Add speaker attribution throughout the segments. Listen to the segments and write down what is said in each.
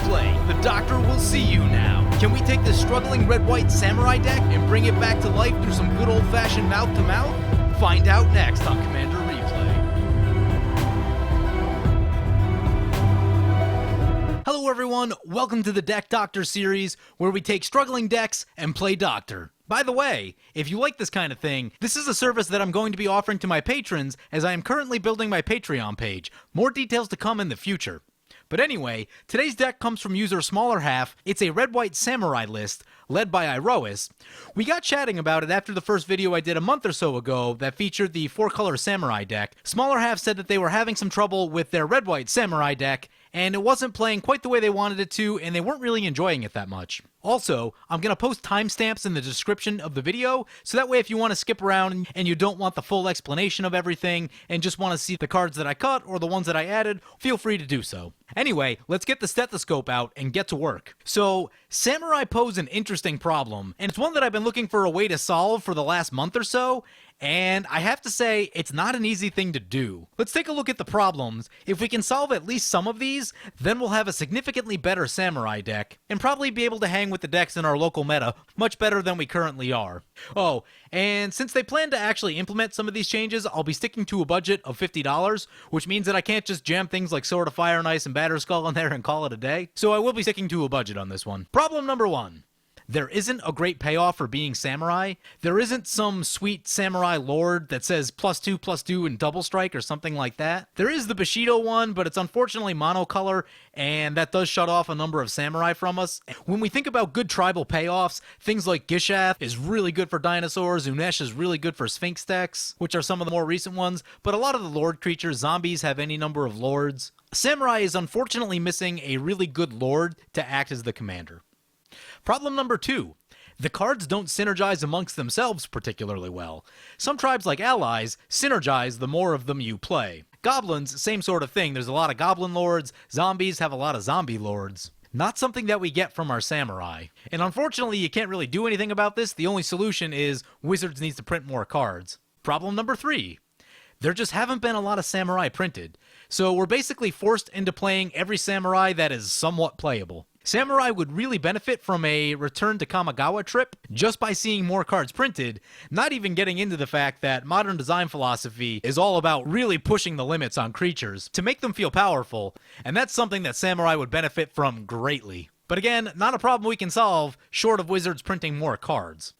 Speaker 1: Replay, the Doctor will see you now. Can we take this struggling red-white samurai deck and bring it back to life through some good old-fashioned mouth-to-mouth? Find out next on Commander Replay. Hello everyone, welcome to the Deck Doctor series, where we take struggling decks and play Doctor. By the way, if you like this kind of thing, this is a service that I'm going to be offering to my patrons as I am currently building my Patreon page. More details to come in the future. But anyway, today's deck comes from user Smaller Half. It's a red-white samurai list, led by Iroas. We got chatting about it after the first video I did a month or so ago that featured the 4-color samurai deck. Smaller Half said that they were having some trouble with their red-white samurai deck, and it wasn't playing quite the way they wanted it to, and they weren't really enjoying it that much. Also, I'm going to post timestamps in the description of the video, so that way if you want to skip around and you don't want the full explanation of everything, and just want to see the cards that I cut or the ones that I added, feel free to do so. Anyway, let's get the stethoscope out and get to work. So, samurai pose an interesting problem, and it's one that I've been looking for a way to solve for the last month or so, and I have to say, it's not an easy thing to do. Let's take a look at the problems. If we can solve at least some of these, then we'll have a significantly better samurai deck, and probably be able to hang with the decks in our local meta much better than we currently are. Oh, and since they plan to actually implement some of these changes, I'll be sticking to a budget of $50, which means that I can't just jam things like Sword of Fire and Ice and Batterskull in there and call it a day. So I will be sticking to a budget on this one. Problem number 1. There isn't a great payoff for being samurai. There isn't some sweet samurai lord that says +2/+2 and double strike or something like that. There is the Bushido one, but it's unfortunately monocolor, and that does shut off a number of samurai from us. When we think about good tribal payoffs, things like Gisela is really good for dinosaurs, Unesh is really good for Sphinx decks, which are some of the more recent ones, but a lot of the lord creatures, zombies, have any number of lords. Samurai is unfortunately missing a really good lord to act as the commander. Problem number 2. The cards don't synergize amongst themselves particularly well. Some tribes like allies synergize the more of them you play. Goblins, same sort of thing. There's a lot of goblin lords. Zombies have a lot of zombie lords. Not something that we get from our samurai. And unfortunately, you can't really do anything about this. The only solution is Wizards needs to print more cards. Problem number 3. There just haven't been a lot of samurai printed. So we're basically forced into playing every samurai that is somewhat playable. Samurai would really benefit from a return to Kamigawa trip just by seeing more cards printed, not even getting into the fact that modern design philosophy is all about really pushing the limits on creatures to make them feel powerful, and that's something that Samurai would benefit from greatly. But again, not a problem we can solve short of Wizards printing more cards.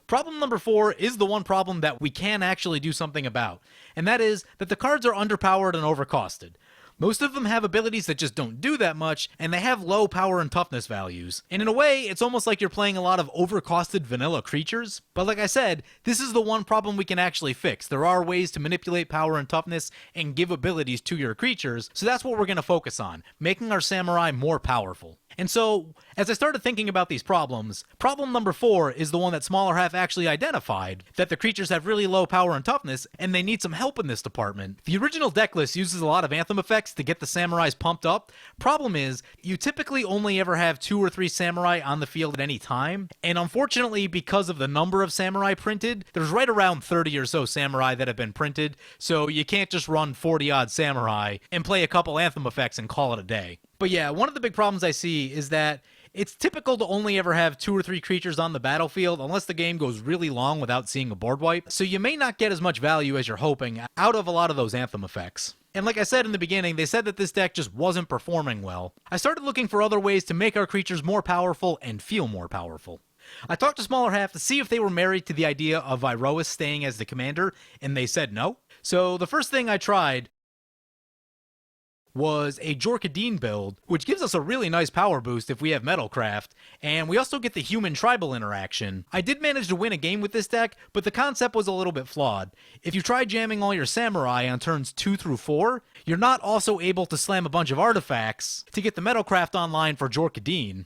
Speaker 1: Problem number 4 is the one problem that we can actually do something about, and that is that the cards are underpowered and overcosted. Most of them have abilities that just don't do that much, and they have low power and toughness values. And in a way, it's almost like you're playing a lot of overcosted vanilla creatures. But like I said, this is the one problem we can actually fix. There are ways to manipulate power and toughness and give abilities to your creatures, so that's what we're going to focus on, making our samurai more powerful. And so, as I started thinking about these problems, problem number 4 is the one that Smaller Half actually identified, that the creatures have really low power and toughness, and they need some help in this department. The original deck list uses a lot of anthem effects to get the samurais pumped up. Problem is, you typically only ever have 2 or 3 samurai on the field at any time, and unfortunately, because of the number of samurai printed, there's right around 30 or so samurai that have been printed, so you can't just run 40-odd samurai and play a couple anthem effects and call it a day. But yeah, one of the big problems I see is that it's typical to only ever have 2 or 3 creatures on the battlefield unless the game goes really long without seeing a board wipe, so you may not get as much value as you're hoping out of a lot of those anthem effects. And like I said in the beginning, they said that this deck just wasn't performing well. I started looking for other ways to make our creatures more powerful and feel more powerful. I talked to Smaller Half to see if they were married to the idea of Iroas staying as the commander, and they said no. So the first thing I tried was a Jor Kadeen build, which gives us a really nice power boost if we have Metalcraft, and we also get the human tribal interaction. I did manage to win a game with this deck, but the concept was a little bit flawed. If you try jamming all your samurai on turns 2 through 4, you're not also able to slam a bunch of artifacts to get the Metalcraft online for Jor Kadeen.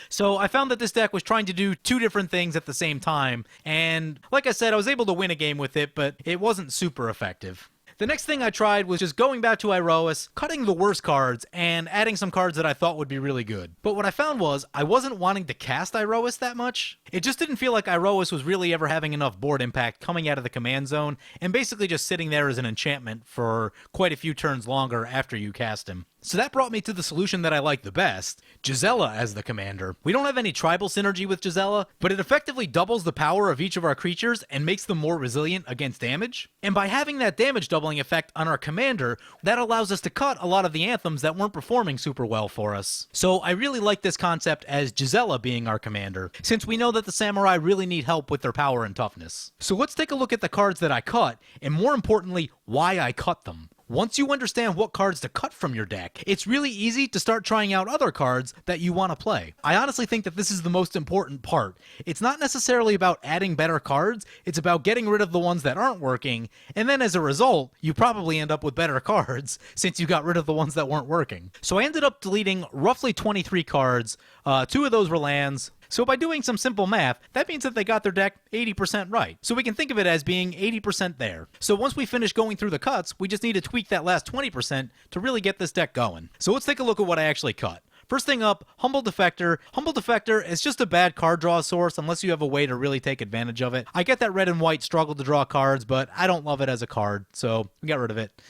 Speaker 1: So I found that this deck was trying to do 2 different things at the same time, and like I said, I was able to win a game with it, but it wasn't super effective. The next thing I tried was just going back to Iroas, cutting the worst cards, and adding some cards that I thought would be really good. But what I found was, I wasn't wanting to cast Iroas that much. It just didn't feel like Iroas was really ever having enough board impact coming out of the command zone, and basically just sitting there as an enchantment for quite a few turns longer after you cast him. So that brought me to the solution that I like the best, Gisela as the commander. We don't have any tribal synergy with Gisela, but it effectively doubles the power of each of our creatures and makes them more resilient against damage. And by having that damage doubling effect on our commander, that allows us to cut a lot of the anthems that weren't performing super well for us. So I really like this concept as Gisela being our commander, since we know that the samurai really need help with their power and toughness. So let's take a look at the cards that I cut, and more importantly, why I cut them. Once you understand what cards to cut from your deck, it's really easy to start trying out other cards that you want to play. I honestly think that this is the most important part. It's not necessarily about adding better cards, it's about getting rid of the ones that aren't working, and then as a result, you probably end up with better cards since you got rid of the ones that weren't working. So I ended up deleting roughly 23 cards, 2 of those were lands. So by doing some simple math, that means that they got their deck 80% right. So we can think of it as being 80% there. So once we finish going through the cuts, we just need to tweak that last 20% to really get this deck going. So let's take a look at what I actually cut. First thing up, Humble Defector. Humble Defector is just a bad card draw source unless you have a way to really take advantage of it. I get that red and white struggle to draw cards, but I don't love it as a card, so we got rid of it.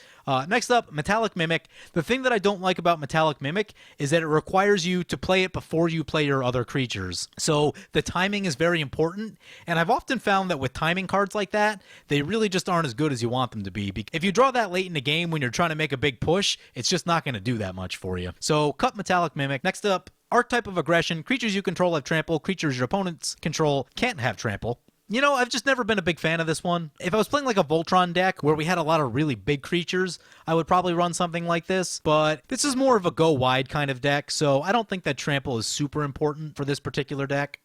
Speaker 1: Next up, Metallic Mimic. The thing that I don't like about Metallic Mimic is that it requires you to play it before you play your other creatures. So the timing is very important, and I've often found that with timing cards like that, they really just aren't as good as you want them to be. If you draw that late in the game when you're trying to make a big push, it's just not going to do that much for you. So cut Metallic Mimic. Next up, Archetype of Aggression. Creatures you control have trample. Creatures your opponents control can't have trample. You know, I've just never been a big fan of this one. If I was playing like a Voltron deck where we had a lot of really big creatures, I would probably run something like this, but this is more of a go wide kind of deck, so I don't think that trample is super important for this particular deck.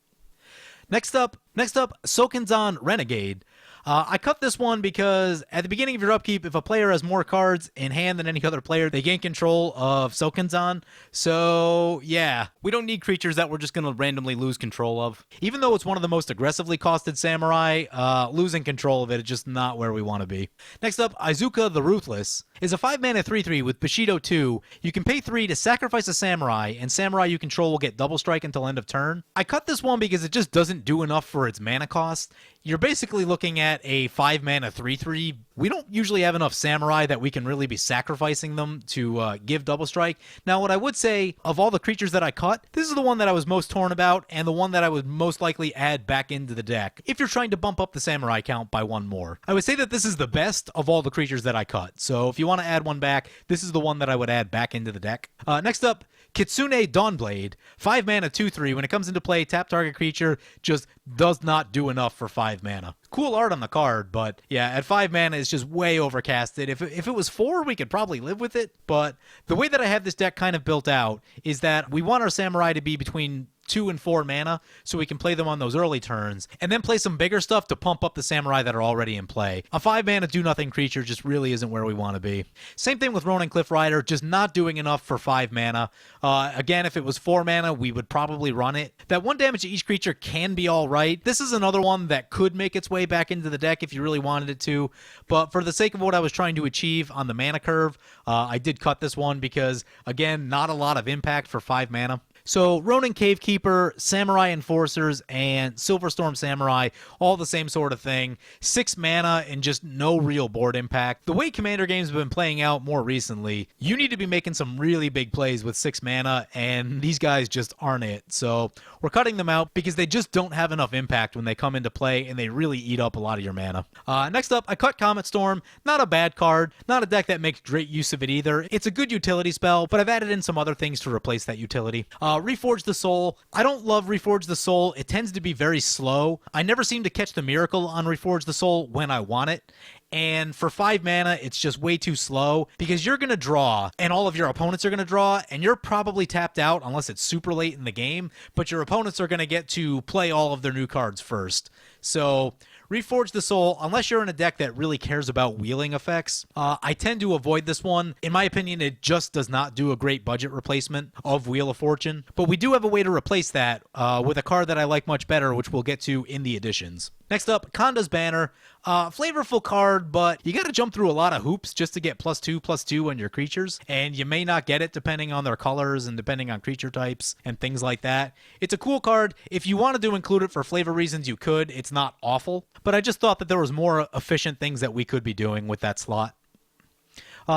Speaker 1: Next up, Sokenzan Renegade. I cut this one because at the beginning of your upkeep, if a player has more cards in hand than any other player, they gain control of Sokenzan. So, yeah, we don't need creatures that we're just going to randomly lose control of. Even though it's one of the most aggressively costed samurai, losing control of it is just not where we want to be. Next up, Izuka the Ruthless is a 5-mana 3/3 with Bushido 2. You can pay 3 to sacrifice a samurai, and samurai you control will get double strike until end of turn. I cut this one because it just doesn't do enough for its mana cost. You're basically looking at a 5-mana 3/3. We don't usually have enough samurai that we can really be sacrificing them to give double strike. Now, what I would say, of all the creatures that I cut, this is the one that I was most torn about, and the one that I would most likely add back into the deck, if you're trying to bump up the samurai count by 1 more. I would say that this is the best of all the creatures that I cut, so if you want to add one back, this is the one that I would add back into the deck. Next up, Kitsune Dawnblade. 5-mana 2/3. When it comes into play, tap target creature just does not do enough for 5 mana. Cool art on the card, but yeah, at 5 mana, it's just way overcasted. If it was 4, we could probably live with it, but the way that I have this deck kind of built out is that we want our samurai to be between 2 and 4 mana, so we can play them on those early turns, and then play some bigger stuff to pump up the samurai that are already in play. A 5-mana do-nothing creature just really isn't where we want to be. Same thing with Ronin Cliff Rider, just not doing enough for 5 mana. Again, if it was 4 mana, we would probably run it. That 1 damage to each creature can be alright. This is another one that could make its way back into the deck if you really wanted it to, but for the sake of what I was trying to achieve on the mana curve, I did cut this one because, again, not a lot of impact for 5 mana. So Ronin Cavekeeper, Samurai Enforcers, and Silverstorm Samurai, all the same sort of thing. 6 mana and just no real board impact. The way Commander games have been playing out more recently, you need to be making some really big plays with 6 mana, and these guys just aren't it. So we're cutting them out because they just don't have enough impact when they come into play, and they really eat up a lot of your mana. Next up, I cut Comet Storm. Not a bad card, not a deck that makes great use of it either. It's a good utility spell, but I've added in some other things to replace that utility. Reforge the Soul. I don't love Reforge the Soul. It tends to be very slow. I never seem to catch the miracle on Reforge the Soul when I want it. And for 5 mana, it's just way too slow because you're going to draw and all of your opponents are going to draw and you're probably tapped out unless it's super late in the game, but your opponents are going to get to play all of their new cards first. So Reforge the Soul, unless you're in a deck that really cares about wheeling effects, I tend to avoid this one. In my opinion, it just does not do a great budget replacement of Wheel of Fortune, but we do have a way to replace that with a card that I like much better, which we'll get to in the additions. Next up, Konda's Banner. Flavorful card, but you got to jump through a lot of hoops just to get +2/+2 on your creatures, and you may not get it depending on their colors and depending on creature types and things like that. It's a cool card. If you wanted to include it for flavor reasons, you could. It's not awful, but I just thought that there was more efficient things that we could be doing with that slot.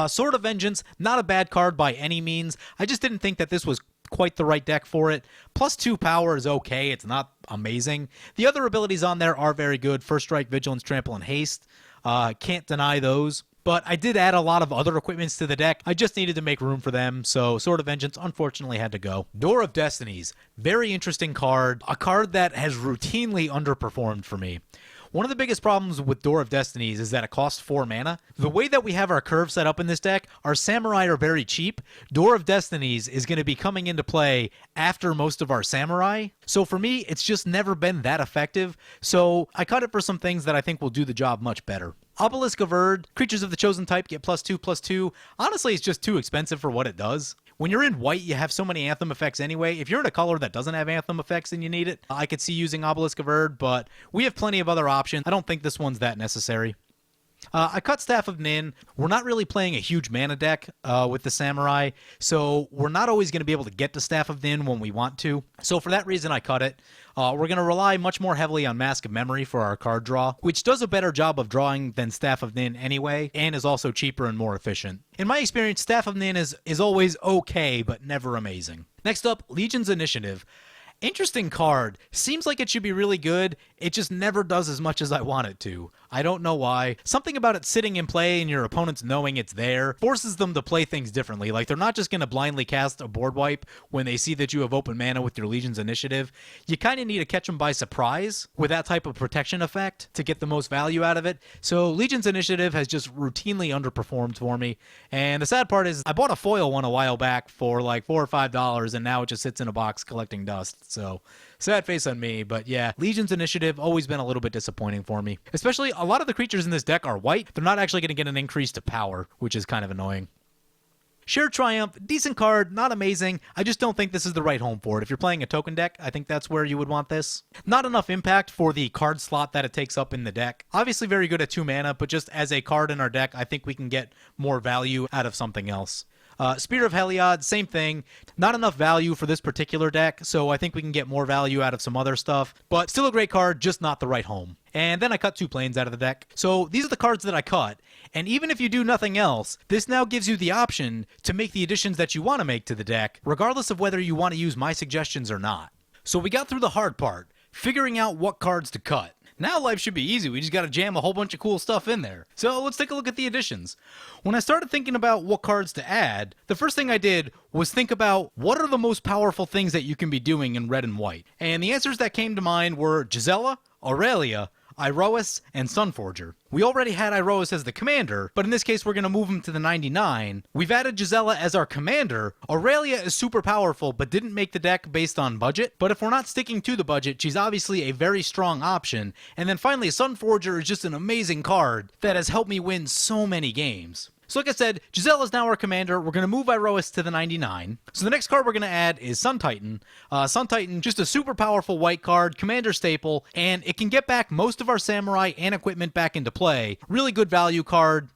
Speaker 1: Sword of Vengeance, not a bad card by any means. I just didn't think that this was quite the right deck for it. +2 power is okay. It's not amazing. The other abilities on there are very good. First Strike, Vigilance, Trample, and Haste. Can't deny those. But I did add a lot of other equipments to the deck. I just needed to make room for them, so Sword of Vengeance unfortunately had to go. Door of Destinies. Very interesting card. A card that has routinely underperformed for me. One of the biggest problems with Door of Destinies is that it costs 4 mana. The way that we have our curve set up in this deck, our Samurai are very cheap. Door of Destinies is going to be coming into play after most of our Samurai. So for me, it's just never been that effective. So I cut it for some things that I think will do the job much better. Obelisk of Erd, creatures of the chosen type get +2/+2. Honestly, it's just too expensive for what it does. When you're in white, you have so many Anthem effects anyway. If you're in a color that doesn't have Anthem effects and you need it, I could see using Obelisk of Erd, but we have plenty of other options. I don't think this one's that necessary. I cut Staff of Nin. We're not really playing a huge mana deck with the Samurai, so we're not always going to be able to get to Staff of Nin when we want to. So for that reason, I cut it. We're going to rely much more heavily on Mask of Memory for our card draw, which does a better job of drawing than Staff of Nin anyway, and is also cheaper and more efficient. In my experience, Staff of Nin is always okay, but never amazing. Next up, Legion's Initiative. Interesting card. Seems like it should be really good. It just never does as much as I want it to. I don't know why. Something about it sitting in play and your opponents knowing it's there forces them to play things differently. Like, they're not just going to blindly cast a board wipe when they see that you have open mana with your Legion's Initiative. You kind of need to catch them by surprise with that type of protection effect to get the most value out of it. So Legion's Initiative has just routinely underperformed for me. And the sad part is I bought a foil one a while back for like $4 or $5, and now it just sits in a box collecting dust. So sad face on me, but yeah, Legion's Initiative always been a little bit disappointing for me. Especially a lot of the creatures in this deck are white. They're not actually going to get an increase to power, which is kind of annoying. Shared Triumph, decent card, not amazing. I just don't think this is the right home for it. If you're playing a token deck, I think that's where you would want this. Not enough impact for the card slot that it takes up in the deck. Obviously very good at 2 mana, but just as a card in our deck, I think we can get more value out of something else. Spear of Heliod, same thing. Not enough value for this particular deck, so I think we can get more value out of some other stuff. But still a great card, just not the right home. And then I cut 2 planes out of the deck. So these are the cards that I cut. And even if you do nothing else, this now gives you the option to make the additions that you want to make to the deck, regardless of whether you want to use my suggestions or not. So we got through the hard part, figuring out what cards to cut. Now life should be easy. We just got to jam a whole bunch of cool stuff in there. So let's take a look at the additions. When I started thinking about what cards to add, the first thing I did was think about what are the most powerful things that you can be doing in red and white. And the answers that came to mind were Gisela, Aurelia, Iroas, and Sunforger. We already had Iroas as the commander, but in this case we're going to move him to the 99. We've added Gisela as our commander. Aurelia is super powerful, but didn't make the deck based on budget. But if we're not sticking to the budget, she's obviously a very strong option. And then finally, Sunforger is just an amazing card that has helped me win so many games. So like I said, Gisela's now our commander. We're going to move Iroas to the 99. So the next card we're going to add is Sun Titan. Sun Titan, just a super powerful white card, commander staple, and it can get back most of our Samurai and equipment back into play. Really good value card.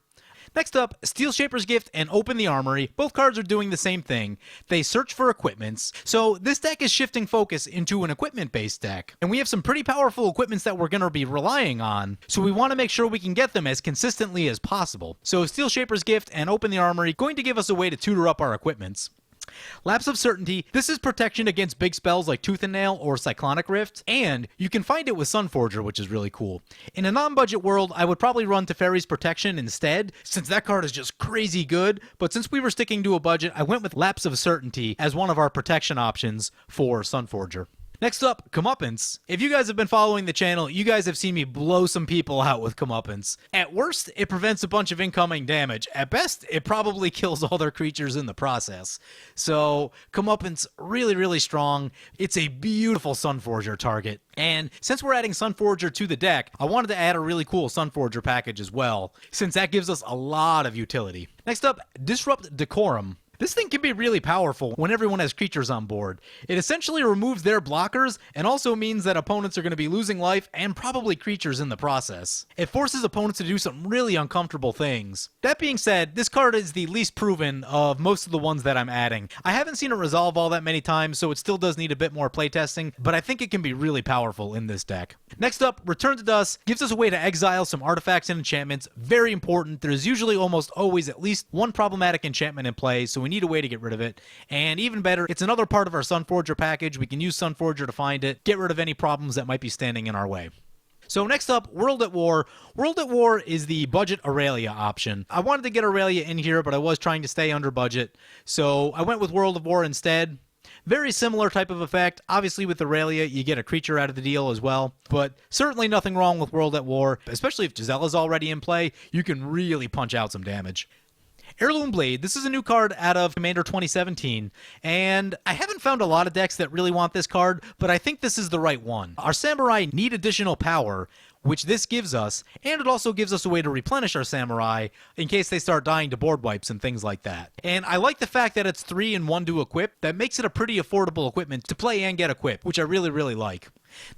Speaker 1: Next up, Steel Shaper's Gift and Open the Armory. Both cards are doing the same thing. They search for equipments. So this deck is shifting focus into an equipment-based deck. And we have some pretty powerful equipments that we're going to be relying on. So we want to make sure we can get them as consistently as possible. So Steel Shaper's Gift and Open the Armory going to give us a way to tutor up our equipments. Lapse of Certainty. This is protection against big spells like Tooth and Nail or Cyclonic Rift, and you can find it with Sunforger, which is really cool. In a non-budget world, I would probably run Teferi's Protection instead, since that card is just crazy good, but since we were sticking to a budget, I went with Lapse of Certainty as one of our protection options for Sunforger. Next up, Comeuppance. If you guys have been following the channel, you guys have seen me blow some people out with Comeuppance. At worst, it prevents a bunch of incoming damage. At best, it probably kills all their creatures in the process. So, Comeuppance, really, really strong. It's a beautiful Sunforger target. And since we're adding Sunforger to the deck, I wanted to add a really cool Sunforger package as well, since that gives us a lot of utility. Next up, Disrupt Decorum. This thing can be really powerful when everyone has creatures on board. It essentially removes their blockers and also means that opponents are going to be losing life and probably creatures in the process. It forces opponents to do some really uncomfortable things. That being said, this card is the least proven of most of the ones that I'm adding. I haven't seen it resolve all that many times, so it still does need a bit more playtesting, but I think it can be really powerful in this deck. Next up, Return to Dust gives us a way to exile some artifacts and enchantments. Very important. There's usually almost always at least one problematic enchantment in play, so we need a way to get rid of it. And even better, it's another part of our Sunforger package. We can use Sunforger to find it, get rid of any problems that might be standing in our way. So next up, World at War. World at War is the budget Aurelia option. I wanted to get Aurelia in here, but I was trying to stay under budget, so I went with World of War instead. Very similar type of effect. Obviously with Aurelia, you get a creature out of the deal as well, but certainly nothing wrong with World at War, especially if Gisela's already in play. You can really punch out some damage. Heirloom Blade. This is a new card out of Commander 2017, and I haven't found a lot of decks that really want this card, but I think this is the right one. Our Samurai need additional power, which this gives us, and it also gives us a way to replenish our Samurai in case they start dying to board wipes and things like that. And I like the fact that it's 3 and 1 to equip. That makes it a pretty affordable equipment to play and get equipped, which I really, really like.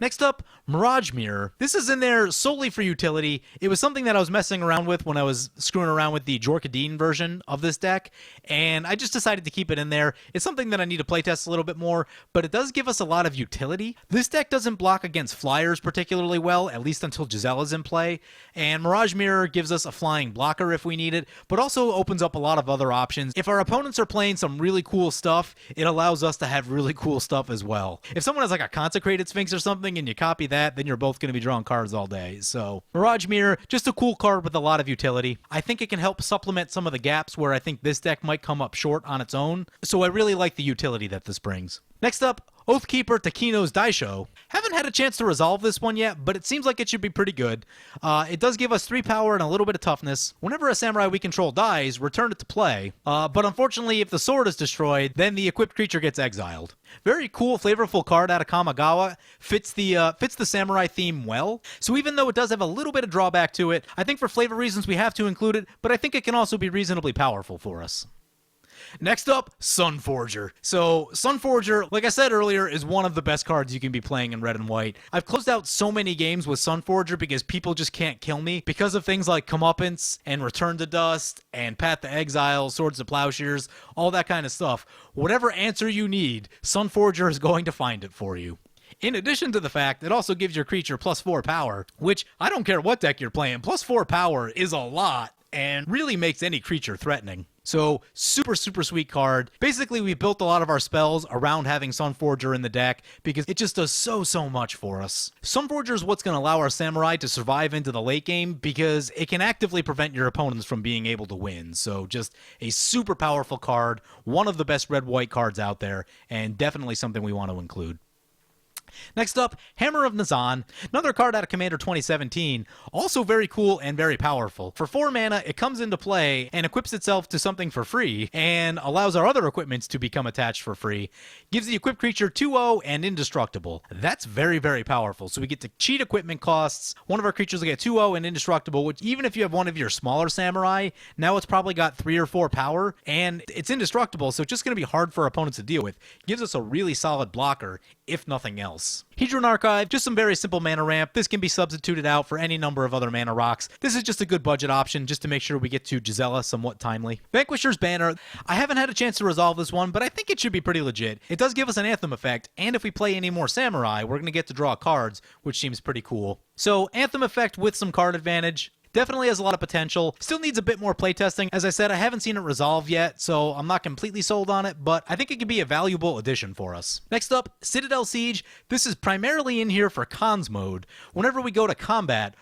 Speaker 1: Next up, Mirage Mirror. This is in there solely for utility. It was something that I was messing around with when I was screwing around with the Jor Kadeen version of this deck, and I just decided to keep it in there. It's something that I need to playtest a little bit more, but it does give us a lot of utility. This deck doesn't block against flyers particularly well, at least until Gisela's in play, and Mirage Mirror gives us a flying blocker if we need it, but also opens up a lot of other options. If our opponents are playing some really cool stuff, it allows us to have really cool stuff as well. If someone has like a Consecrated Sphinx or something and you copy that, then you're both going to be drawing cards all day. So Mirage Mirror, just a cool card with a lot of utility. I think it can help supplement some of the gaps where I think this deck might come up short on its own, so I really like the utility that this brings. Next up, Oathkeeper Takino's Daisho. Haven't had a chance to resolve this one yet, but it seems like it should be pretty good. It does give us 3 power and a little bit of toughness. Whenever a samurai we control dies, return it to play. But unfortunately, if the sword is destroyed, then the equipped creature gets exiled. Very cool, flavorful card out of Kamigawa. Fits the samurai theme well. So even though it does have a little bit of drawback to it, I think for flavor reasons we have to include it, but I think it can also be reasonably powerful for us. Next up, Sunforger. So Sunforger, like I said earlier, is one of the best cards you can be playing in red and white. I've closed out so many games with Sunforger because people just can't kill me because of things like Comeuppance and Return to Dust and Path to Exile, Swords to Plowshares, all that kind of stuff. Whatever answer you need, Sunforger is going to find it for you. In addition to the fact, it also gives your creature +4 power, which I don't care what deck you're playing, +4 power is a lot and really makes any creature threatening. So, super, super sweet card. Basically, we built a lot of our spells around having Sunforger in the deck because it just does so much for us. Sunforger is what's going to allow our Samurai to survive into the late game because it can actively prevent your opponents from being able to win. So, just a super powerful card, one of the best red-white cards out there, and definitely something we want to include. Next up, Hammer of Nazan, another card out of Commander 2017, also very cool and very powerful. For 4 mana, it comes into play and equips itself to something for free, and allows our other equipments to become attached for free. Gives the equipped creature 2/0 and indestructible. That's very, very powerful, so we get to cheat equipment costs. One of our creatures will get 2/0 and indestructible, which even if you have one of your smaller samurai, now it's probably got 3 or 4 power, and it's indestructible, so it's just going to be hard for opponents to deal with. Gives us a really solid blocker, if nothing else. Hedron Archive, just some very simple mana ramp. This can be substituted out for any number of other mana rocks. This is just a good budget option just to make sure we get to Gisela somewhat timely. Vanquisher's Banner. I haven't had a chance to resolve this one, but I think it should be pretty legit. It does give us an Anthem effect, and if we play any more Samurai, we're going to get to draw cards, which seems pretty cool. So, Anthem effect with some card advantage. Definitely has a lot of potential. Still needs a bit more playtesting. As I said, I haven't seen it resolve yet, so I'm not completely sold on it, but I think it could be a valuable addition for us. Next up, Citadel Siege. This is primarily in here for cons mode. Whenever we go to combat,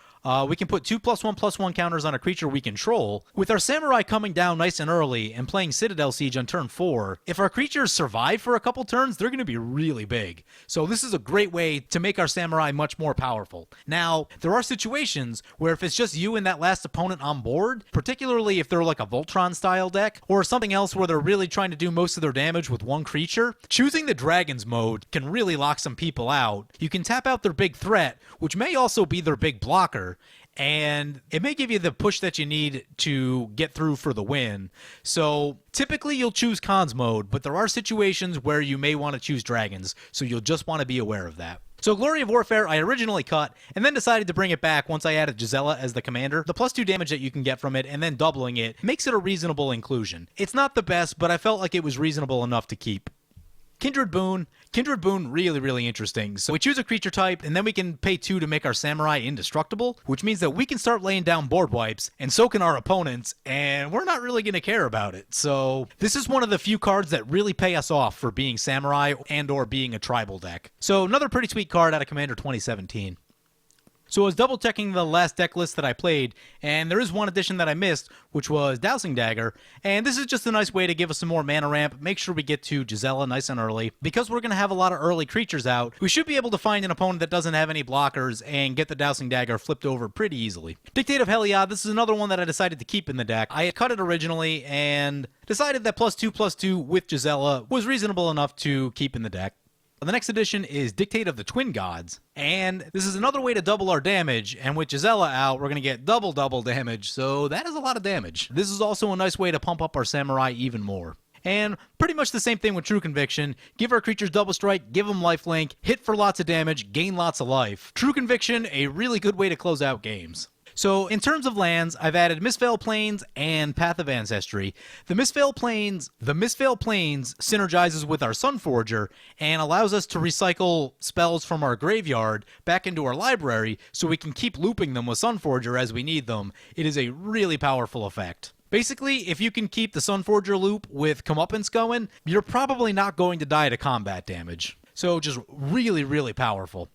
Speaker 1: we can put 2+1/+1 counters on a creature we control. With our Samurai coming down nice and early and playing Citadel Siege on turn 4, if our creatures survive for a couple turns, they're going to be really big. So this is a great way to make our Samurai much more powerful. Now, there are situations where if it's just you and that last opponent on board, particularly if they're like a Voltron style deck, or something else where they're really trying to do most of their damage with one creature, choosing the Dragons mode can really lock some people out. You can tap out their big threat, which may also be their big blocker, and it may give you the push that you need to get through for the win. So typically you'll choose cons mode, but there are situations where you may want to choose dragons, so you'll just want to be aware of that. So Glory of Warfare I originally cut, and then decided to bring it back once I added Gisela as the commander. The +2 damage that you can get from it, and then doubling it, makes it a reasonable inclusion. It's not the best, but I felt like it was reasonable enough to keep. Kindred Boon. Kindred Boon, really interesting. So we choose a creature type, and then we can pay 2 to make our samurai indestructible, which means that we can start laying down board wipes, and so can our opponents, and we're not really going to care about it. So this is one of the few cards that really pay us off for being samurai and or being a tribal deck. So another pretty sweet card out of Commander 2017. So I was double checking the last deck list that I played, and there is one addition that I missed, which was Dowsing Dagger, and this is just a nice way to give us some more mana ramp, make sure we get to Gisela nice and early. Because we're going to have a lot of early creatures out, we should be able to find an opponent that doesn't have any blockers and get the Dowsing Dagger flipped over pretty easily. Dictate of Heliod, this is another one that I decided to keep in the deck. I had cut it originally and decided that +2/+2 with Gisela was reasonable enough to keep in the deck. The next edition is Dictate of the Twin Gods, and this is another way to double our damage, and with Gisela out, we're going to get double damage, so that is a lot of damage. This is also a nice way to pump up our samurai even more. And pretty much the same thing with True Conviction. Give our creatures double strike, give them lifelink, hit for lots of damage, gain lots of life. True Conviction, a really good way to close out games. So in terms of lands, I've added Mistveil Plains and Path of Ancestry. The Mistveil Plains synergizes with our Sunforger and allows us to recycle spells from our graveyard back into our library so we can keep looping them with Sunforger as we need them. It is a really powerful effect. Basically, if you can keep the Sunforger loop with comeuppance going, you're probably not going to die to combat damage. So just really powerful.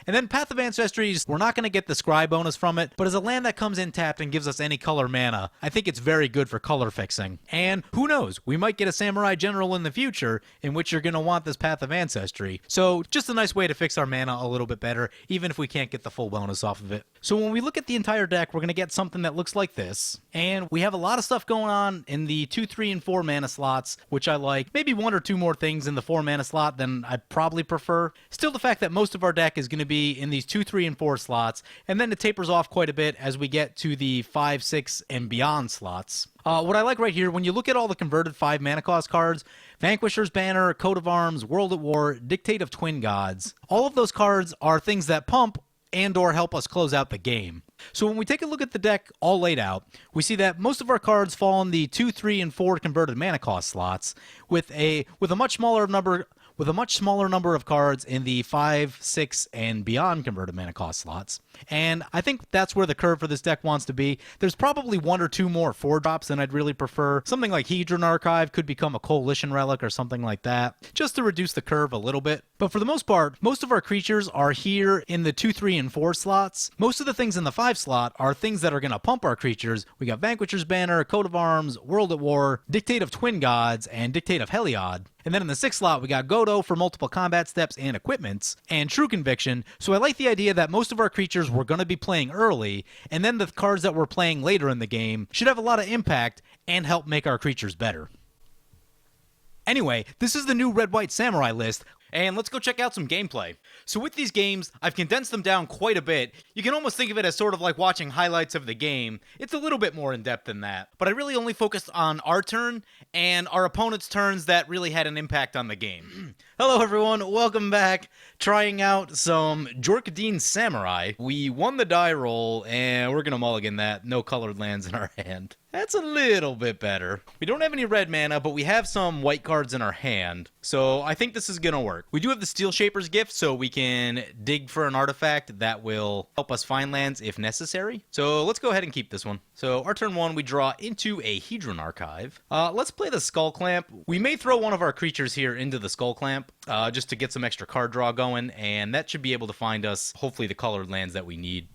Speaker 1: And then Path of Ancestry, we're not going to get the Scry bonus from it, but as a land that comes in tapped and gives us any color mana, I think it's very good for color fixing. And who knows, we might get a Samurai General in the future in which you're going to want this Path of Ancestry. So just a nice way to fix our mana a little bit better, even if we can't get the full bonus off of it. So when we look at the entire deck, we're going to get something that looks like this. And we have a lot of stuff going on in the 2, 3, and 4 mana slots, which I like. Maybe 1 or 2 more things in the 4 mana slot than I'd probably prefer. Still, the fact that most of our deck is going to be in these 2, 3, and 4 slots, and then it tapers off quite a bit as we get to the 5, 6, and beyond slots. What I like right here, when you look at all the converted 5 mana cost cards, Vanquisher's Banner, Coat of Arms, World at War, Dictate of Twin Gods, all of those cards are things that pump and or help us close out the game. So when we take a look at the deck all laid out, we see that most of our cards fall in the 2, 3, and 4 converted mana cost slots, with a much smaller number of cards in the 5, 6, and beyond converted mana cost slots. And I think that's where the curve for this deck wants to be. There's probably 1 or 2 more 4-drops than I'd really prefer. Something like Hedron Archive could become a Coalition Relic or something like that, just to reduce the curve a little bit. But for the most part, most of our creatures are here in the 2, 3, and 4 slots. Most of the things in the 5 slot are things that are going to pump our creatures. We got Vanquisher's Banner, Coat of Arms, World at War, Dictate of Twin Gods, and Dictate of Heliod. And then in the 6th slot, we got Godo for multiple combat steps and equipments, and True Conviction. So I like the idea that most of our creatures we're going to be playing early, and then the cards that we're playing later in the game should have a lot of impact and help make our creatures better. Anyway, this is the new Red-White Samurai list, and let's go check out some gameplay. So with these games, I've condensed them down quite a bit. You can almost think of it as sort of like watching highlights of the game. It's a little bit more in-depth than that. But I really only focused on our turn and our opponent's turns that really had an impact on the game. Hello everyone, welcome back. Trying out some Jor Kadeen Samurai. We won the die roll, and we're gonna mulligan that. No colored lands in our hand. That's a little bit better. We don't have any red mana, but we have some white cards in our hand, so I think this is gonna work. We do have the Steel Shaper's Gift, so we can dig for an artifact that will help us find lands if necessary. So let's go ahead and keep this one. So our turn 1, we draw into a Hedron Archive. Let's play the Skull Clamp. We may throw one of our creatures here into the Skull Clamp, just to get some extra card draw going, and that should be able to find us, hopefully, the colored lands that we need.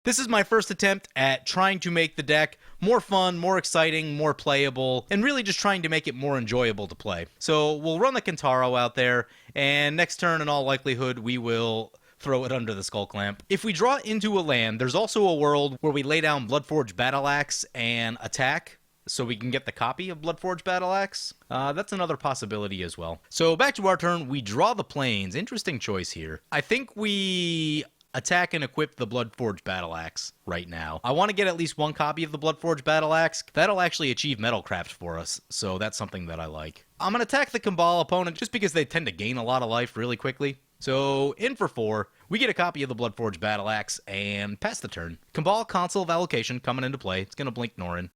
Speaker 1: This is my first attempt at trying to make the deck more fun, more exciting, more playable, and really just trying to make it more enjoyable to play. So we'll run the Kentaro out there, and next turn, in all likelihood, we will throw it under the Skull Clamp. If we draw into a land, there's also a world where we lay down Bloodforged Battle Axe and attack, so we can get the copy of Bloodforged Battle Axe. That's another possibility as well. So back to our turn, we draw the Plains. Interesting choice here. I think we attack and equip the Bloodforged Battle Axe right now. I want to get at least one copy of the Bloodforged Battle Axe. That'll actually achieve Metalcraft for us, so that's something that I like. I'm going to attack the Cabal opponent just because they tend to gain a lot of life really quickly. So, in for 4, we get a copy of the Bloodforged Battle Axe and pass the turn. Cabal Console of Allocation coming into play. It's going to blink Norin.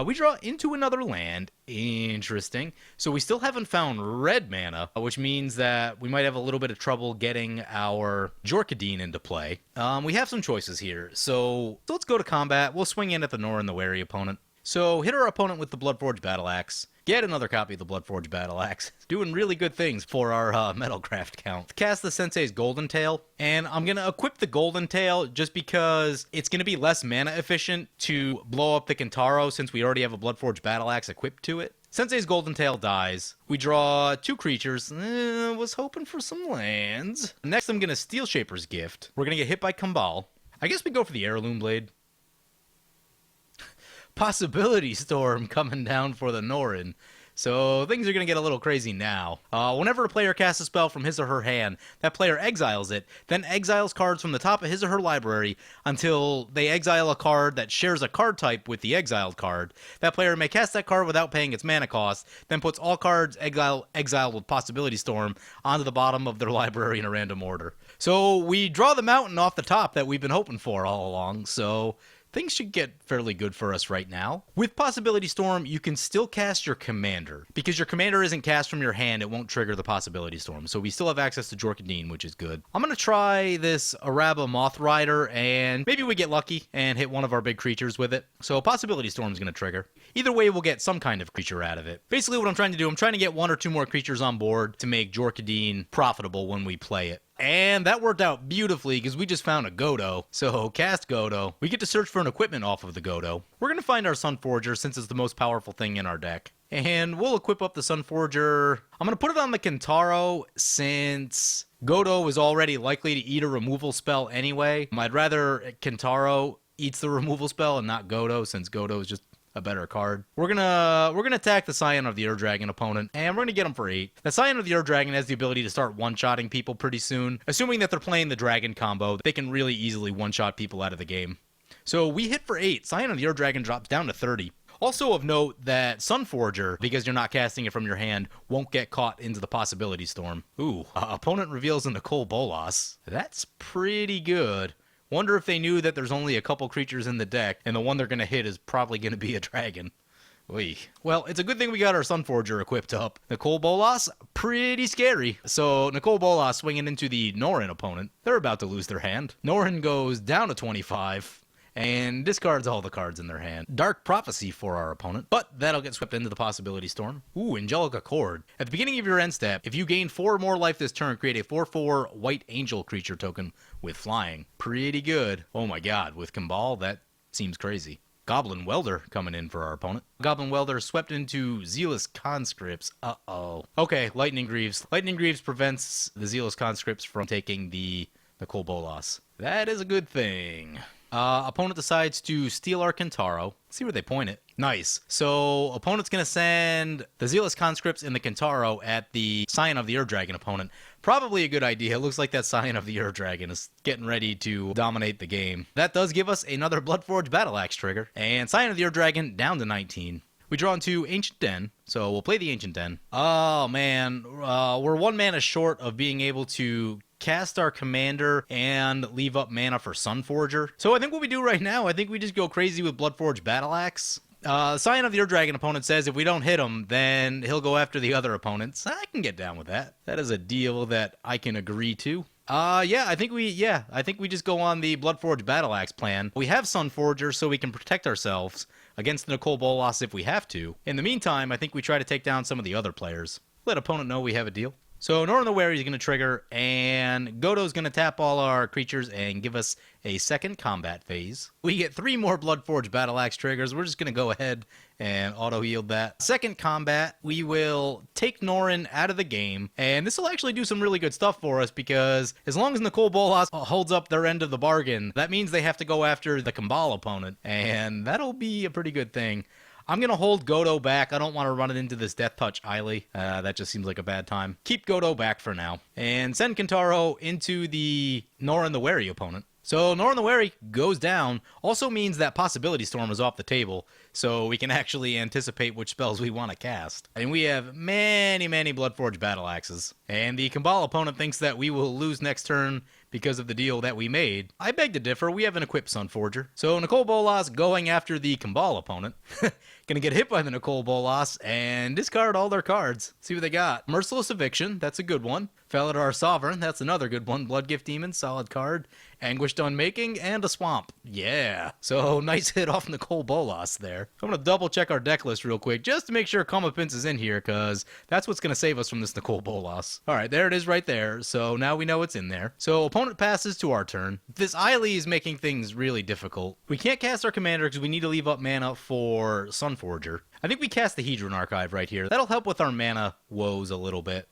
Speaker 1: We draw into another land. Interesting. So we still haven't found red mana, which means that we might have a little bit of trouble getting our Jor Kadeen into play. We have some choices here. So let's go to combat. We'll swing in at the Norin the Wary opponent. So hit our opponent with the Bloodforged Battle Axe. Get another copy of the Bloodforged Battle Axe. Doing really good things for our Metalcraft count. Cast the Sensei's Golden Tail, and I'm going to equip the Golden Tail just because it's going to be less mana efficient to blow up the Kintaro since we already have a Bloodforged Battle Axe equipped to it. Sensei's Golden Tail dies. We draw 2 creatures. Was hoping for some lands. Next, I'm going to Steel Shaper's Gift. We're going to get hit by Kambal. I guess we go for the Heirloom Blade. Possibility Storm coming down for the Norin. So things are going to get a little crazy now. Whenever a player casts a spell from his or her hand, that player exiles it, then exiles cards from the top of his or her library until they exile a card that shares a card type with the exiled card. That player may cast that card without paying its mana cost, then puts all cards exiled with Possibility Storm onto the bottom of their library in a random order. So we draw the mountain off the top that we've been hoping for all along, so things should get fairly good for us right now. With Possibility Storm, you can still cast your commander. Because your commander isn't cast from your hand, it won't trigger the Possibility Storm. So we still have access to Jor Kadeen, which is good. I'm going to try this Araba Moth Rider, and maybe we get lucky and hit one of our big creatures with it. So Possibility Storm is going to trigger. Either way, we'll get some kind of creature out of it. Basically what I'm trying to do, I'm trying to get 1 or 2 more creatures on board to make Jor Kadeen profitable when we play it. And that worked out beautifully because we just found a Godo. So cast Godo. We get to search for an equipment off of the Godo. We're going to find our Sunforger since it's the most powerful thing in our deck. And we'll equip up the Sunforger. I'm going to put it on the Kintaro since Godo is already likely to eat a removal spell anyway. I'd rather Kintaro eats the removal spell and not Godo since Godo is just a better card. We're gonna attack the Scion of the Ur Dragon opponent, and we're gonna get him for 8. The Scion of the Ur Dragon has the ability to start one-shotting people pretty soon. Assuming that they're playing the Dragon combo, they can really easily one-shot people out of the game. So we hit for 8. Scion of the Ur Dragon drops down to 30. Also of note that Sunforger, because you're not casting it from your hand, won't get caught into the Possibility Storm. Ooh, opponent reveals a Nicol Bolas. That's pretty good. Wonder if they knew that there's only a couple creatures in the deck, and the one they're going to hit is probably going to be a dragon. Oy. Well, it's a good thing we got our Sunforger equipped up. Nicol Bolas, pretty scary. So Nicol Bolas swinging into the Norin opponent. They're about to lose their hand. Norin goes down to 25. And discards all the cards in their hand. Dark Prophecy for our opponent, but that'll get swept into the Possibility Storm. Ooh, Angelic Accord. At the beginning of your end step, if you gain 4 or more life this turn, create a 4/4 white angel creature token with flying. Pretty good. Oh my god, with Kambal, that seems crazy. Goblin Welder coming in for our opponent. Goblin Welder swept into Zealous Conscripts. Uh-oh. Okay, Lightning Greaves. Lightning Greaves prevents the Zealous Conscripts from taking the Nicol Bolas. That is a good thing. Opponent decides to steal our Kintaro. Let's see where they point it. Nice. So, opponent's going to send the Zealous Conscripts and the Kintaro at the Scion of the Ur Dragon opponent. Probably a good idea. It looks like that Scion of the Ur Dragon is getting ready to dominate the game. That does give us another Bloodforged Battle Axe trigger. And Scion of the Ur Dragon down to 19. We draw into Ancient Den, so we'll play the Ancient Den. Oh, man. We're 1 mana short of being able to cast our commander and leave up mana for Sunforger. So I think what we do right now, I think we just go crazy with Bloodforged Battle Axe. Scion of the Ur Dragon opponent says if we don't hit him, then he'll go after the other opponents. I can get down with that. That is a deal that I can agree to. I think we just go on the Bloodforged Battle Axe plan. We have Sunforger so we can protect ourselves against Nicol Bolas if we have to. In the meantime, I think we try to take down some of the other players. Let opponent know we have a deal. So Norin the Wary is going to trigger, and Godo's going to tap all our creatures and give us a second combat phase. We get 3 more Bloodforged Battle Axe triggers. We're just going to go ahead and auto-heal that. Second combat, we will take Norin out of the game, and this will actually do some really good stuff for us because as long as Nicol Bolas holds up their end of the bargain, that means they have to go after the Kambal opponent, and that'll be a pretty good thing. I'm going to hold Godo back. I don't want to run it into this Death Touch Eiley. That just seems like a bad time. Keep Godo back for now. And send Kentaro into the Nora and the Wary opponent. So Nora and the Wary goes down. Also means that Possibility Storm is off the table, so we can actually anticipate which spells we want to cast. And we have many Bloodforge Battle Axes. And the Kambal opponent thinks that we will lose next turn because of the deal that we made. I beg to differ. We have an equipped Sunforger. So Nicole Bolas going after the Kambal opponent. Gonna get hit by the Nicole Bolas and discard all their cards. See what they got. Merciless Eviction, that's a good one. Felidar Sovereign, that's another good one. Bloodgift Demon, solid card. Anguished Unmaking, and a Swamp. Yeah. So nice hit off Nicole Bolas there. I'm gonna double check our deck list real quick just to make sure Comeuppance is in here, because that's what's gonna save us from this Nicole Bolas. Alright, there it is right there. So now we know it's in there. So opponent passes to our turn. This Eiley is making things really difficult. We can't cast our commander because we need to leave up mana for Sunforger. I think we cast the Hedron Archive right here. That'll help with our mana woes a little bit.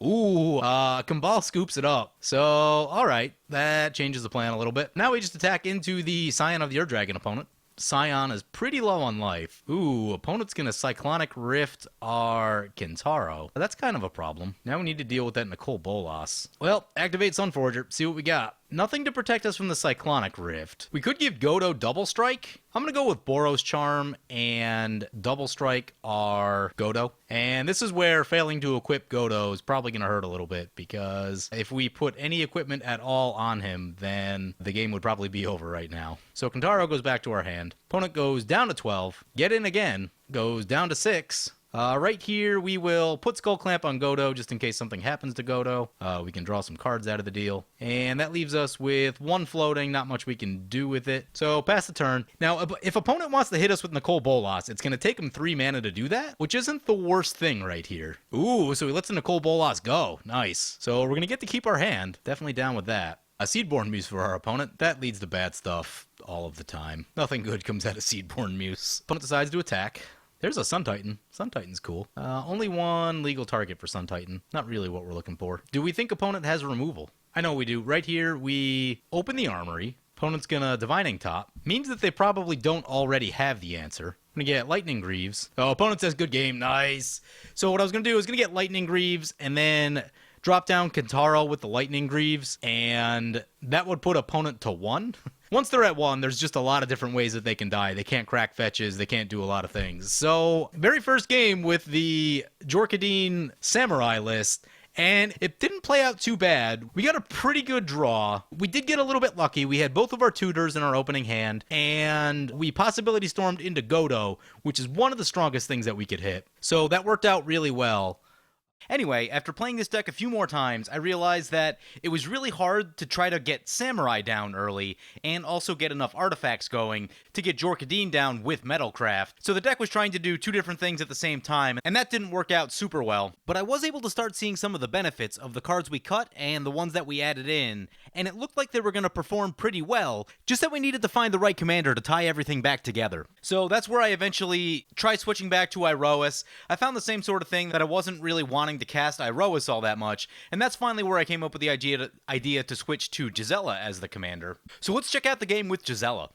Speaker 1: Ooh, Kambal scoops it up. So, alright, that changes the plan a little bit. Now we just attack into the Scion of the Ur-Dragon opponent. Scion is pretty low on life. Ooh, opponent's gonna Cyclonic Rift our Kentaro. That's kind of a problem. Now we need to deal with that Nicole Bolas. Well, activate Sunforger, see what we got. Nothing to protect us from the Cyclonic Rift. We could give Godo Double Strike. I'm going to go with Boros Charm and Double Strike our Godo. And this is where failing to equip Godo is probably going to hurt a little bit, because if we put any equipment at all on him, then the game would probably be over right now. So Kentaro goes back to our hand. Opponent goes down to 12. Get in again. Goes down to 6. Right here, we will put Skull Clamp on Godo, just in case something happens to Godo. We can draw some cards out of the deal. And that leaves us with 1 floating, not much we can do with it. So, pass the turn. Now, if opponent wants to hit us with Nicole Bolas, it's going to take him 3 mana to do that, which isn't the worst thing right here. Ooh, so he lets the Nicole Bolas go. Nice. So, we're going to get to keep our hand. Definitely down with that. A Seedborn Muse for our opponent. That leads to bad stuff all of the time. Nothing good comes out of Seedborn Muse. Opponent decides to attack. There's a Sun Titan. Sun Titan's cool. Only 1 legal target for Sun Titan. Not really what we're looking for. Do we think opponent has removal? I know we do. Right here, we open the armory. Opponent's gonna Divining Top. Means that they probably don't already have the answer. I'm gonna get Lightning Greaves. Oh, opponent says good game. Nice. So what I was gonna do is gonna get Lightning Greaves and then drop down Kentaro with the Lightning Greaves, and that would put opponent to 1. Once they're at 1, there's just a lot of different ways that they can die. They can't crack fetches. They can't do a lot of things. So, very first game with the Jor Kadeen Samurai list, and it didn't play out too bad. We got a pretty good draw. We did get a little bit lucky. We had both of our tutors in our opening hand, and we Possibility Stormed into Godo, which is one of the strongest things that we could hit. So, that worked out really well. Anyway, after playing this deck a few more times, I realized that it was really hard to try to get Samurai down early, and also get enough artifacts going to get Jor Kadeen down with Metalcraft. So the deck was trying to do 2 different things at the same time, and that didn't work out super well. But I was able to start seeing some of the benefits of the cards we cut and the ones that we added in, and it looked like they were going to perform pretty well, just that we needed to find the right commander to tie everything back together. So that's where I eventually tried switching back to Iroas. I found the same sort of thing, that I wasn't really wanting to cast Iroas all that much, and that's finally where I came up with the idea to switch to Gisela as the commander. So let's check out the game with Gisela.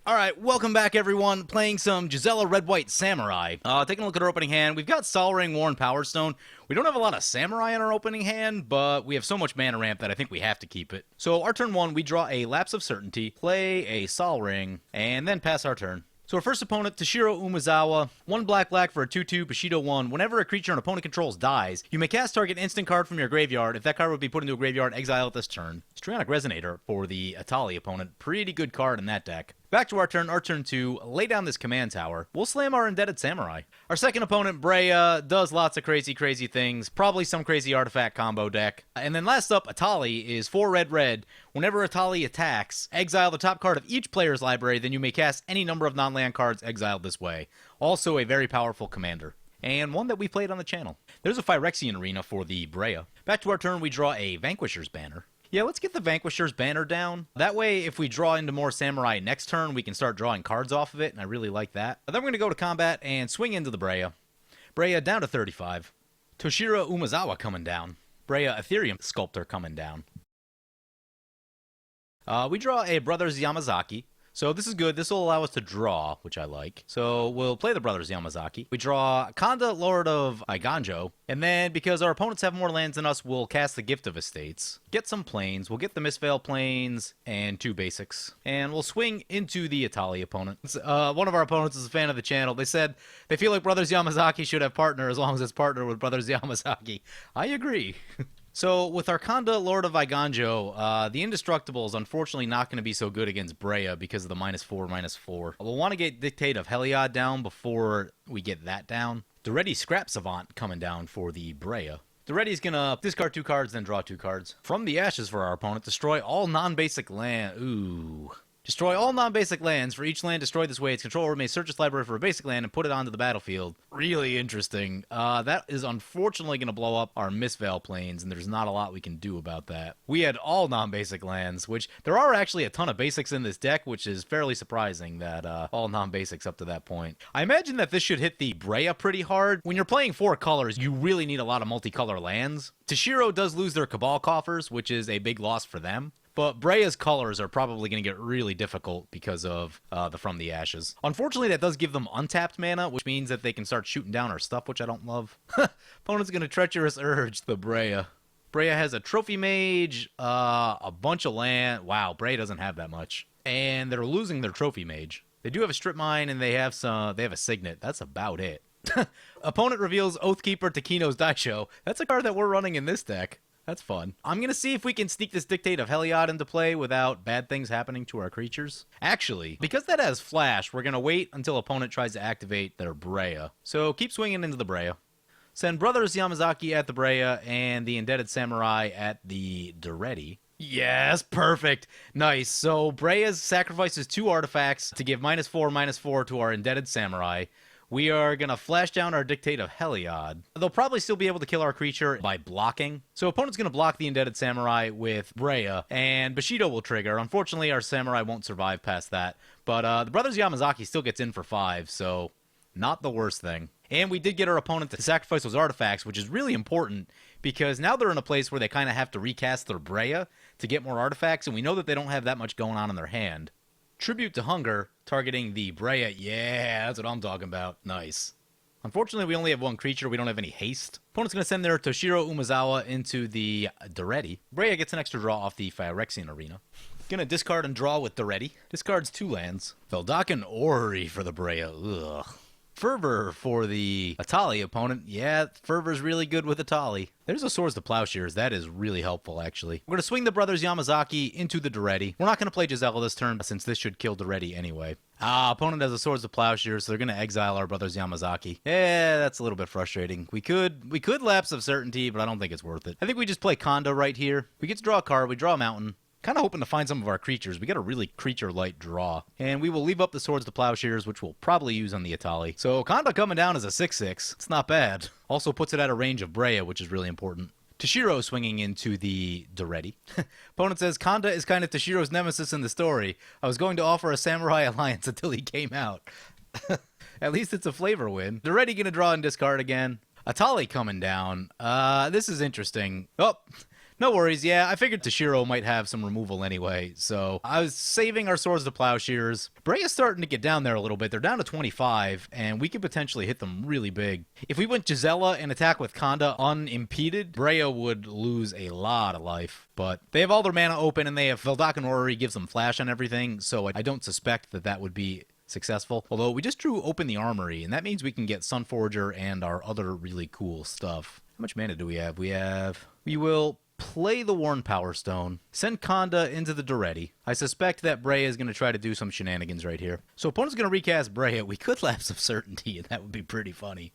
Speaker 1: Alright, welcome back everyone, playing some Gisela Red-White Samurai. Taking a look at our opening hand, we've got Sol Ring, War, and Power Stone. We don't have a lot of Samurai in our opening hand, but we have so much mana ramp that I think we have to keep it. So our turn 1, we draw a Lapse of Certainty, play a Sol Ring, and then pass our turn. So our first opponent, Toshiro Umezawa, 1 black for a 2/2, Bushido 1. Whenever a creature an opponent controls dies, you may cast target instant card from your graveyard. If that card would be put into a graveyard, exile it this turn. Strionic Resonator for the Atali opponent. Pretty good card in that deck. Back to our turn 2, lay down this command tower. We'll slam our Indebted Samurai. Our second opponent, Brea, does lots of crazy things. Probably some crazy artifact combo deck. And then last up, Atali is 4 red. Whenever Atali attacks, exile the top card of each player's library, then you may cast any number of non-land cards exiled this way. Also a very powerful commander. And one that we played on the channel. There's a Phyrexian Arena for the Brea. Back to our turn, we draw a Vanquisher's Banner. Yeah, let's get the Vanquisher's banner down. That way, if we draw into more Samurai next turn, we can start drawing cards off of it, and I really like that. Then we're going to go to combat and swing into the Breya. Breya down to 35. Toshiro Umezawa coming down. Breya Ethereum Sculptor coming down. We draw a Brothers Yamazaki. So this is good. This will allow us to draw, which I like. So we'll play the Brothers Yamazaki. We draw Kanda, Lord of Iganjo. And then, because our opponents have more lands than us, we'll cast the Gift of Estates. Get some plains. We'll get the Mistveil Plains and 2 basics. And we'll swing into the Atali opponent. One of our opponents is a fan of the channel. They said they feel like Brothers Yamazaki should have partner as long as it's partner with Brothers Yamazaki. I agree. So, with our Kanda, Lord of Iganjo, the Indestructible is unfortunately not going to be so good against Breya because of the -4/-4. We'll want to get Dictate of Heliod down before we get that down. Duretti Scrap Savant coming down for the Breya. Duretti's going to discard 2 cards, then draw 2 cards. From the Ashes for our opponent, destroy all non-basic land. Ooh. Destroy all non-basic lands. For each land destroyed this way, its controller may search its library for a basic land and put it onto the battlefield. Really interesting. That is unfortunately going to blow up our Mistveil Plains, and there's not a lot we can do about that. We had all non-basic lands, which there are actually a ton of basics in this deck, which is fairly surprising that all non-basics up to that point. I imagine that this should hit the Breya pretty hard. When you're playing 4 colors, you really need a lot of multicolor lands. Toshiro does lose their Cabal Coffers, which is a big loss for them. But Breya's colors are probably going to get really difficult because of the From the Ashes. Unfortunately, that does give them untapped mana, which means that they can start shooting down our stuff, which I don't love. Opponent's going to Treacherous Urge the Breya. Breya has a Trophy Mage, a bunch of land. Wow, Breya doesn't have that much. And they're losing their Trophy Mage. They do have a Strip Mine, and they have a Signet. That's about it. Opponent reveals Oathkeeper Takino's Daisho. That's a card that we're running in this deck. That's fun. I'm going to see if we can sneak this Dictate of Heliod into play without bad things happening to our creatures. Actually, because that has Flash, we're going to wait until opponent tries to activate their Breya. So keep swinging into the Breya. Send Brothers Yamazaki at the Breya and the Indebted Samurai at the Duretti. Yes, perfect. Nice. So Breya sacrifices 2 artifacts to give -4/-4 to our Indebted Samurai. We are going to flash down our Dictate of Heliod. They'll probably still be able to kill our creature by blocking. So opponent's going to block the Indebted Samurai with Breya, and Bushido will trigger. Unfortunately, our Samurai won't survive past that. But the Brothers Yamazaki still gets in for 5, so not the worst thing. And we did get our opponent to sacrifice those artifacts, which is really important, because now they're in a place where they kind of have to recast their Breya to get more artifacts, and we know that they don't have that much going on in their hand. Tribute to Hunger, targeting the Breya. Yeah, that's what I'm talking about. Nice. Unfortunately, we only have 1 creature. We don't have any haste. Opponent's going to send their Toshiro Umezawa into the Duretti. Breya gets an extra draw off the Phyrexian Arena. Going to discard and draw with Duretti. Discards 2 lands. Veldakin Ori for the Breya. Ugh. Fervor for the Atali opponent. Yeah, Fervor's really good with Atali. There's a Swords to Plowshares. That is really helpful, actually. We're going to swing the Brothers Yamazaki into the Duretti. We're not going to play Gisela this turn, since this should kill Duretti anyway. Opponent has a Swords to Plowshares, so they're going to exile our Brothers Yamazaki. Yeah, that's a little bit frustrating. We could Lapse of Certainty, but I don't think it's worth it. I think we just play Kanda right here. We get to draw a card. We draw a mountain. Kind of hoping to find some of our creatures. We got a really creature-light draw. And we will leave up the Swords to Plowshares, which we'll probably use on the Atali. So Kanda coming down as a 6/6. It's not bad. Also puts it at a range of Breya, which is really important. Toshiro swinging into the Duretti. Opponent says, Kanda is kind of Toshiro's nemesis in the story. I was going to offer a Samurai alliance until he came out. At least it's a flavor win. Duretti going to draw and discard again. Atali coming down. This is interesting. Oh, no worries. Yeah, I figured Toshiro might have some removal anyway, so I was saving our Swords to Plowshares. Breya's starting to get down there a little bit. They're down to 25, and we could potentially hit them really big. If we went Gisela and attack with Kanda unimpeded, Breya would lose a lot of life. But they have all their mana open, and they have Veldakin Orrery gives them flash on everything, so I don't suspect that that would be successful. Although we just drew Open the Armory, and that means we can get Sunforger and our other really cool stuff. How much mana do we have? We will play the Worn Power Stone, send Kanda into the Duretti. I suspect that Breya is going to try to do some shenanigans right here. So opponent's going to recast Breya. We could Lapse of Certainty, and that would be pretty funny.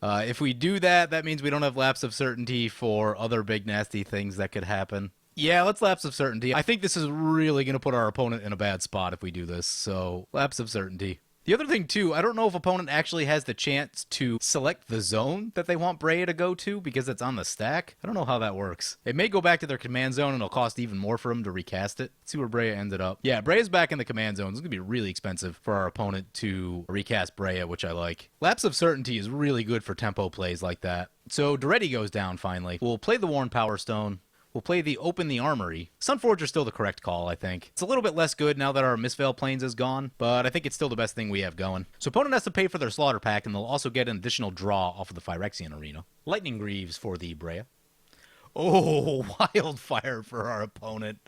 Speaker 1: If we do that, that means we don't have Lapse of Certainty for other big nasty things that could happen. Yeah, let's Lapse of Certainty. I think this is really going to put our opponent in a bad spot if we do this, so Lapse of Certainty. The other thing, too, I don't know if opponent actually has the chance to select the zone that they want Breya to go to because it's on the stack. I don't know how that works. It may go back to their command zone and it'll cost even more for them to recast it. Let's see where Breya ended up. Yeah, Breya's back in the command zone. It's going to be really expensive for our opponent to recast Breya, which I like. Lapse of Certainty is really good for tempo plays like that. So Duretti goes down finally. We'll play the Worn Power Stone. We'll play the Open the Armory. Sunforger's still the correct call, I think. It's a little bit less good now that our Mistveil Plains is gone, but I think it's still the best thing we have going. So opponent has to pay for their Slaughter Pack, and they'll also get an additional draw off of the Phyrexian Arena. Lightning Greaves for the Breya. Oh, Wildfire for our opponent.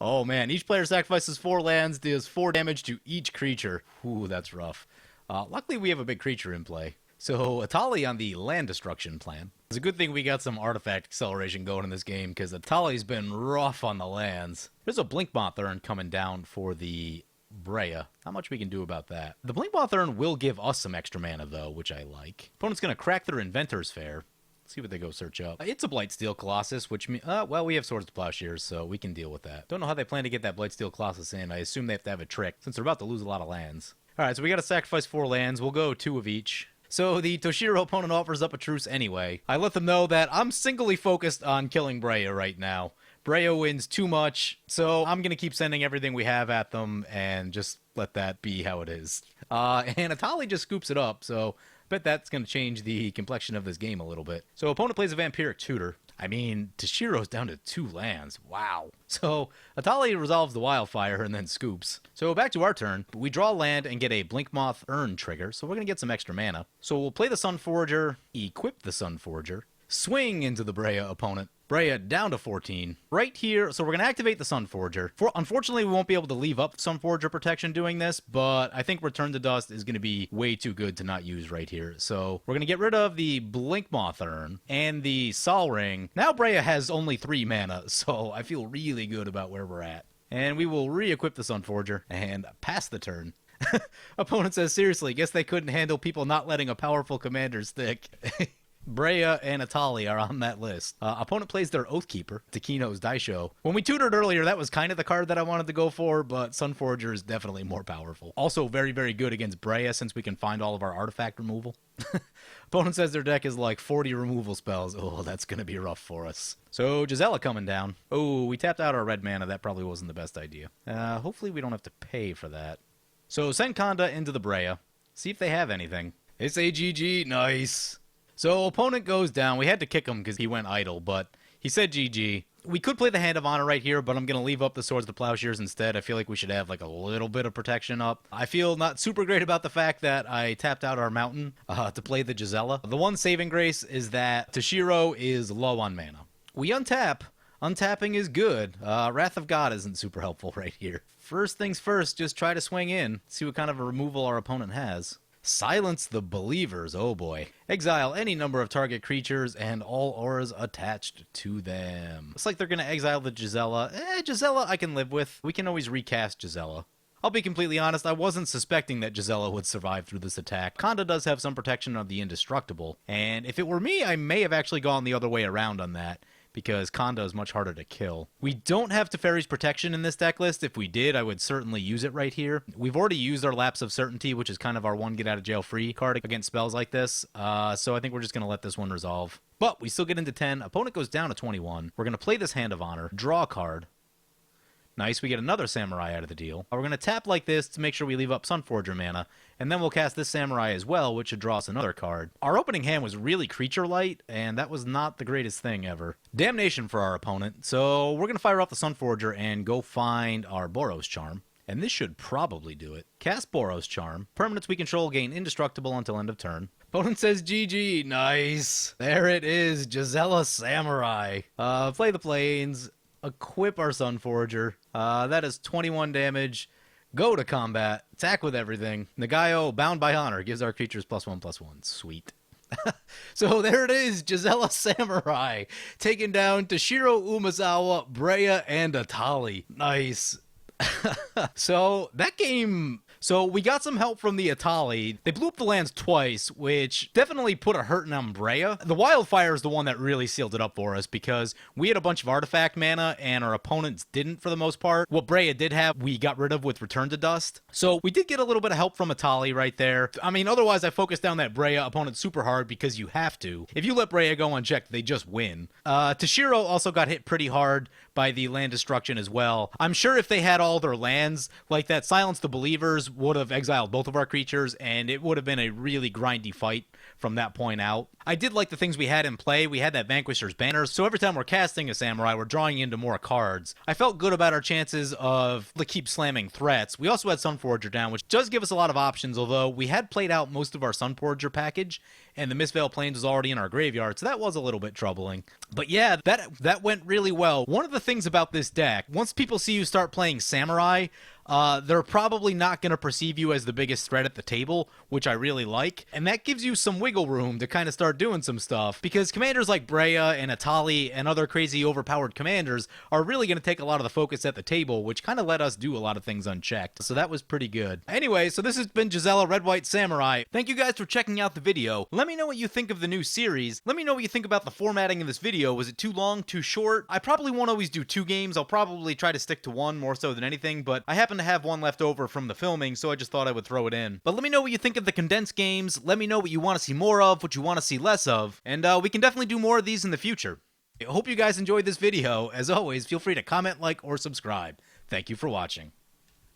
Speaker 1: Oh man, each player sacrifices 4 lands, deals 4 damage to each creature. Ooh, that's rough. Luckily we have a big creature in play. So, Atali on the land destruction plan. It's a good thing we got some artifact acceleration going in this game, because Atali's been rough on the lands. There's a Blinkmoth Urn coming down for the Breya. Not much we can do about that. The Blinkmoth Urn will give us some extra mana, though, which I like. Opponent's going to crack their Inventor's Fair. Let's see what they go search up. It's a Blightsteel Colossus, which means... well, we have Swords to Plowshares, so we can deal with that. Don't know how they plan to get that Blightsteel Colossus in. I assume they have to have a trick, since they're about to lose a lot of lands. Alright, so we got to sacrifice 4 lands. We'll go 2 of each. So the Toshiro opponent offers up a truce anyway. I let them know that I'm singly focused on killing Breya right now. Breya wins too much, so I'm going to keep sending everything we have at them and just let that be how it is. And Atali just scoops it up, so I bet that's going to change the complexion of this game a little bit. So opponent plays a Vampiric Tutor. I mean, Toshiro's down to 2 lands. Wow. So Atali resolves the Wildfire and then scoops. So back to our turn. We draw land and get a Blinkmoth Urn trigger, so we're going to get some extra mana. So we'll play the Sunforger, equip the Sunforger, swing into the Breya opponent. Breya down to 14. Right here, so we're going to activate the Sunforger. Unfortunately, we won't be able to leave up Sunforger protection doing this, but I think Return to Dust is going to be way too good to not use right here. So we're going to get rid of the Blinkmoth Urn and the Sol Ring. Now Breya has only 3 mana, so I feel really good about where we're at. And we will re-equip the Sunforger and pass the turn. Opponent says, seriously, guess they couldn't handle people not letting a powerful commander stick. Breya and Atali are on that list. Opponent plays their Oathkeeper, Takino's Daisho. When we tutored earlier, that was kind of the card that I wanted to go for, but Sunforger is definitely more powerful. Also very, very good against Breya since we can find all of our artifact removal. Opponent says their deck is like 40 removal spells. Oh, that's going to be rough for us. So, Gisela coming down. Oh, we tapped out our red mana. That probably wasn't the best idea. Hopefully we don't have to pay for that. So, send Kanda into the Breya. See if they have anything. It's a GG. Nice. So, opponent goes down. We had to kick him because he went idle, but he said GG. We could play the Hand of Honor right here, but I'm going to leave up the Swords to Plowshares instead. I feel like we should have like a little bit of protection up. I feel not super great about the fact that I tapped out our Mountain to play the Gisela. The one saving grace is that Toshiro is low on mana. We untap. Untapping is good. Wrath of God isn't super helpful right here. First things first, just try to swing in. See what kind of a removal our opponent has. Silence the Believers, oh boy. Exile any number of target creatures and all auras attached to them. Looks like they're going to exile the Gisela. Gisela I can live with. We can always recast Gisela. I'll be completely honest, I wasn't suspecting that Gisela would survive through this attack. Kanda does have some protection of the Indestructible, and if it were me, I may have actually gone the other way around on that, because Kanda is much harder to kill. We don't have Teferi's protection in this deck list. If we did, I would certainly use it right here. We've already used our Lapse of Certainty, which is kind of our one get-out-of-jail-free card against spells like this, so I think we're just going to let this one resolve. But we still get into 10. Opponent goes down to 21. We're going to play this Hand of Honor, draw a card. Nice, we get another Samurai out of the deal. We're going to tap like this to make sure we leave up Sunforger mana, and then we'll cast this Samurai as well, which should draw us another card. Our opening hand was really creature light, and that was not the greatest thing ever. Damnation for our opponent, so we're going to fire off the Sunforger and go find our Boros Charm. And this should probably do it. Cast Boros Charm. Permanents we control gain indestructible until end of turn. Opponent says GG. Nice. There it is. Gisela Samurai. Play the Plains. Equip our Sunforger. That is 21 damage. Go to combat. Attack with everything. Nagayo, Bound by Honor, gives our creatures +1/+1. Sweet. So there it is, Gisela Samurai. Taking down Toshiro Umezawa, Breya, and Atali. Nice. So that game So we got some help from the Atali. They blew up the lands twice, which definitely put a hurt in Umbrea. The Wildfire is the one that really sealed it up for us because we had a bunch of artifact mana and our opponents didn't for the most part. What Brea did have, we got rid of with Return to Dust. So we did get a little bit of help from Atali right there. I mean, otherwise I focused down that Brea opponent super hard because you have to. If you let Brea go unchecked, they just win. Toshiro also got hit pretty hard by the land destruction as well. I'm sure if they had all their lands, like that Silence the Believers would have exiled both of our creatures, and it would have been a really grindy fight from that point out. I did like the things we had in play. We had that Vanquisher's Banner, so every time we're casting a Samurai, we're drawing into more cards. I felt good about our chances of keep slamming threats. We also had Sunforger down, which does give us a lot of options, although we had played out most of our Sunforger package, and the Mistveil Plains was already in our graveyard, so that was a little bit troubling. But yeah, that went really well. One of the things about this deck, once people see you start playing Samurai, they're probably not going to perceive you as the biggest threat at the table, which I really like. And that gives you some wiggle room to kind of start doing some stuff. Because commanders like Brea and Atali and other crazy overpowered commanders are really going to take a lot of the focus at the table, which kind of let us do a lot of things unchecked. So that was pretty good. Anyway, so this has been Gisela Red White Samurai. Thank you guys for checking out the video. Let me know what you think of the new series. Let me know what you think about the formatting of this video. Was it too long, too short? I probably won't always do 2 games. I'll probably try to stick to 1 more so than anything, but I happen to have 1 left over from the filming, so I just thought I would throw it in. But let me know what you think of the condensed games. Let me know what you want to see more of, what you want to see less of, and we can definitely do more of these in the future. I hope you guys enjoyed this video. As always, feel free to comment, like, or subscribe. Thank you for watching.